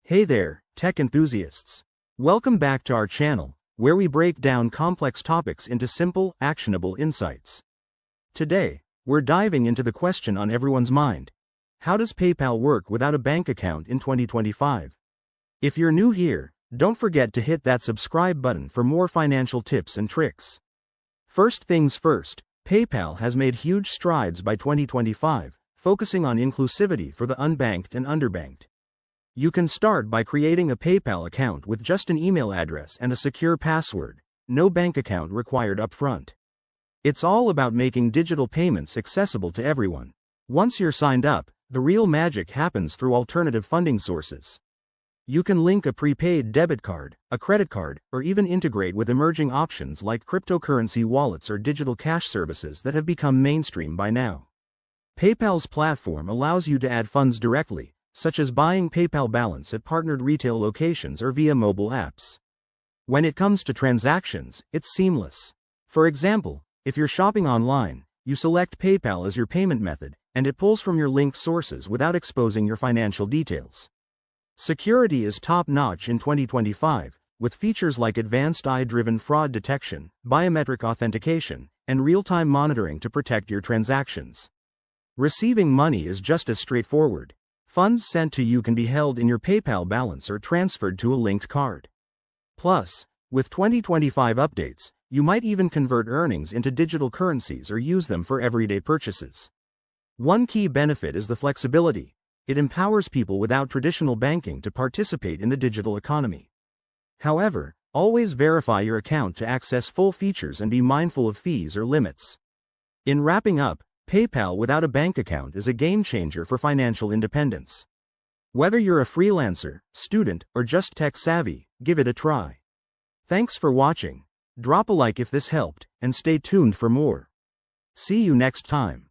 Hey there, tech enthusiasts. Welcome back to our channel, where we break down complex topics into simple, actionable insights. Today, we're diving into the question on everyone's mind. How does PayPal work without a bank account in 2025? If you're new here, don't forget to hit that subscribe button for more financial tips and tricks. First things first, PayPal has made huge strides by 2025, focusing on inclusivity for the unbanked and underbanked. You can start by creating a PayPal account with just an email address and a secure password, no bank account required upfront. It's all about making digital payments accessible to everyone. Once you're signed up, the real magic happens through alternative funding sources. You can link a prepaid debit card, a credit card, or even integrate with emerging options like cryptocurrency wallets or digital cash services that have become mainstream by now. PayPal's platform allows you to add funds directly, such as buying PayPal balance at partnered retail locations or via mobile apps. When it comes to transactions, it's seamless. For example, if you're shopping online, you select PayPal as your payment method, and it pulls from your linked sources without exposing your financial details. Security is top-notch in 2025, with features like advanced AI-driven fraud detection, biometric authentication, and real-time monitoring to protect your transactions. Receiving money is just as straightforward. Funds sent to you can be held in your PayPal balance or transferred to a linked card. Plus, with 2025 updates, you might even convert earnings into digital currencies or use them for everyday purchases. One key benefit is the flexibility. It empowers people without traditional banking to participate in the digital economy. However, always verify your account to access full features and be mindful of fees or limits. In wrapping up, PayPal without a bank account is a game changer for financial independence. Whether you're a freelancer, student, or just tech savvy, give it a try. Thanks for watching. Drop a like if this helped, and stay tuned for more. See you next time.